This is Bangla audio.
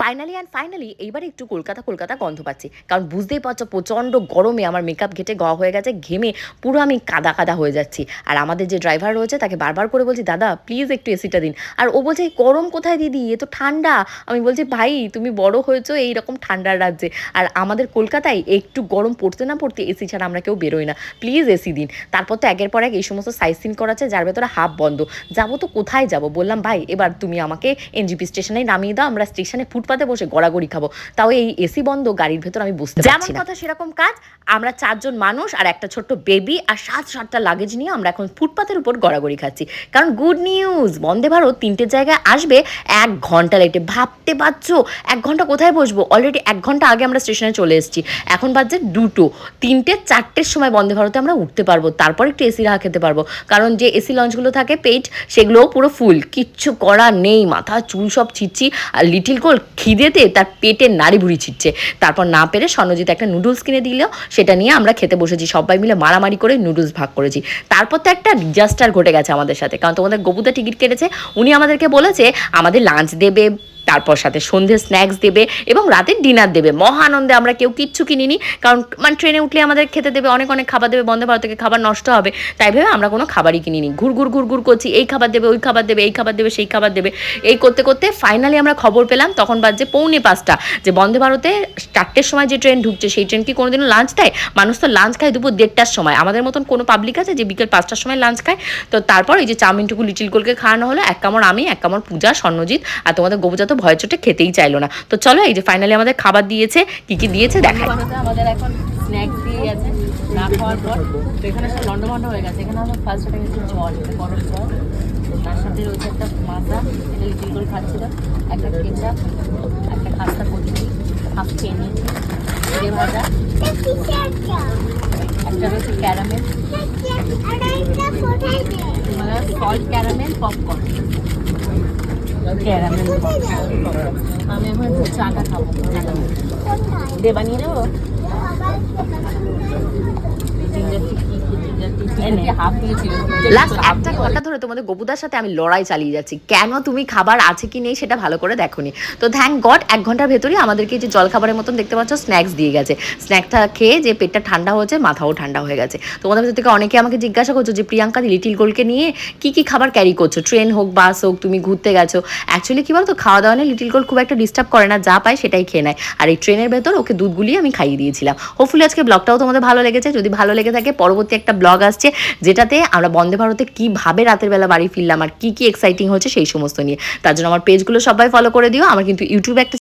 ফাইনালি এইবারে একটু কলকাতা কলকাতা গন্ধ পাচ্ছি, কারণ বুঝতেই পারছো প্রচণ্ড গরমে আমার মেকআপ ঘেটে গ হয়ে গেছে, ঘেমে পুরো আমি কাদা কাদা হয়ে যাচ্ছি। আর আমাদের যে ড্রাইভার রয়েছে তাকে বারবার করে বলছি, দাদা প্লিজ একটু এসিটা দিন। আর ও বলছে এই গরম কোথায় দিদি, এ তো ঠান্ডা। আমি বলছি ভাই তুমি বড় হয়েছো এইরকম ঠান্ডার রাজ্যে, আর আমাদের কলকাতায় একটু গরম পড়তে না পড়তে এসি ছাড়া আমরা কেউ বেরোই না, প্লিজ এসি দিন। তারপর তো একের পর এক এই সমস্ত সাইট সিন করাচ্ছে যার ভেতরে হাফ বন্ধ। যাবো তো কোথায় যাব, বললাম ভাই এবার তুমি আমাকে এনজিপি স্টেশনে নামিয়ে দাও, আমরা স্টেশনে ফুটপাতে বসে গড়াগড়ি খাবো, তাও এই এসি বন্ধ গাড়ির ভেতর আমি বুঝতে পারছি না। যেমন কথা সেরকম কাজ, আমরা 4জন মানুষ আর একটা ছোট্ট বেবি আর 7-8টা লাগেজ নিয়ে আমরা এখন ফুটপাতের উপর গড়াগড়ি খাচ্ছি। কারণ গুড নিউজ, বন্দে ভারত 3টের জায়গায় আসবে 1 ঘন্টা লেটে। ভাবতে পারছো 1 ঘন্টা কোথায় বসবো, অলরেডি 1 ঘন্টা আগে আমরা স্টেশনে চলে এসেছি। এখন বাজছে 2টো, 3টে-4টের সময় বন্দে ভারতে আমরা উঠতে পারবো, তারপর একটু এসি রাহা খেতে পারবো। কারণ যে এসি লঞ্চগুলো থাকে পেইড, সেগুলোও পুরো ফুল, কিচ্ছু করার নেই, মাথা চুল সব ছিটছি। আর লিটিল গোল খিদেতে তার পেটের নাড়ি ভুড়ি ছিটছে। তারপর না পেরে স্বর্ণজিৎ একটা নুডলস কিনে দিল, সেটা নিয়ে আমরা খেতে বসেছি, সবাই মিলে মারামারি করে নুডলস ভাগ করেছি। তারপর তো একটা ডিজাস্টার ঘটে গেছে আমাদের সাথে, কারণ তোমাদের গবুদা টিকিট কেটেছে, উনি আমাদেরকে বলেছে আমাদের লাঞ্চ দেবে, তারপর সাথে সন্ধ্যে স্ন্যাক্স দেবে এবং রাতের ডিনার দেবে। মহা আনন্দে আমরা কেউ কিচ্ছু কিনিনি, কারণ মানে ট্রেনে উঠলে আমাদের খেতে দেবে, অনেক অনেক খাবার দেবে, বন্দে ভারত থেকে খাবার নষ্ট হবে, তাই ভেবে আমরা কোনো খাবারই কিনিনি। ঘুর করছি, এই খাবার দেবে, ওই খাবার দেবে, এই খাবার দেবে, সেই খাবার দেবে, এই করতে করতে ফাইনালি আমরা খবর পেলাম, তখন বাজছে 4:45, যে বন্দে ভারতে 4টের সময় যে ট্রেন ঢুকছে সেই ট্রেন কি কোনোদিনও লাঞ্চ দেয়? মানুষ তো লাঞ্চ খায় দুপুর 1:30টার সময়, আমাদের মতন কোনো পাবলিক আছে যে বিকেল 5টার সময় লাঞ্চ খায়? তো তারপর এই যে চাউমিনটুকু লিটিল গোলকে খাওয়ানো হলো, 1 কামড় আমি, 1 কামড় পূজা, স্বর্ণজিৎ, আর তোমাদের গবুজা তো ভয় চোটে খেতেই চাইলো না। তো চলো এই যে ফাইনালি আমাদের খাবার দিয়েছে, কি কি দিয়েছে দেখাই। আমাদের এখন স্ন্যাক্স দিয়ে গেছে না খাওয়ার পর, তো এখানে সব লন্ডভন্ড হয়ে গেছে। এখানে আমরা ফার্স্ট এটা গেছে জল, গরম জল, তার সাথে রয়েছে একটা মাজা, এটা লিটিল গোল খাচ্ছিল, একটা কেচাপ, একটা খাস্তা কচুরি, হাফ খেয়ে নিয়েছি, জিরে ভাজা, একটা রয়েছে caramel, salt caramel popcorn, caramel. আমি এখন একটু চাটা খাবো, দে বানিয়ে দেবো। লাস্ট একটা ঘন্টা ধরে তোমাদের গবুদার সাথে আমি লড়াই চালিয়ে যাচ্ছি, কেন তুমি খাবার আছে কি নেই সেটা ভালো করে দেখোনি। তো থ্যাংক গড 1 ঘন্টার ভেতরেই আমাদেরকে যে জল খাবারের মতন দেখতে পাচ্ছ স্ন্যাক্স দিয়ে গেছে। স্ন্যাক্সটা খেয়ে যে পেটটা ঠান্ডা হয়েছে, মাথাও ঠান্ডা হয়ে গেছে। তোমাদের ভেতর থেকে অনেকে আমাকে জিজ্ঞাসা করছো যে প্রিয়াঙ্কা লিটিল গোলকে নিয়ে কি কি খাবার ক্যারি করছো, ট্রেন হোক বাস হোক, তুমি ঘুরতে গেছো। অ্যাকচুয়ালি কি বলতো, খাওয়া দাওয়া নিয়ে লিটিল গোল খুব একটা ডিস্টার্ব করে না, যা পায় সেটাই খেয়ে নেয়। আর এই ট্রেনের ভেতর ওকে দুধ গুলিয়ে আমি খাইয়ে দিয়েছিলাম। হোপফুলি আজকে ব্লগটাও তোমাদের ভালো লেগেছে। যদি ভালো লেগে থাকে, পরবর্তী একটা ব্লগ আসছে যেটাতে আমরা বন্দে ভারতে কীভাবে রাতের বেলা বাড়ি ফিরলাম আর কি কি এক্সাইটিং হচ্ছে সেই সমস্ত নিয়ে। তার জন্য আমার পেজগুলো সবাই ফলো করে দিও। আমার কিন্তু ইউটিউবে একটা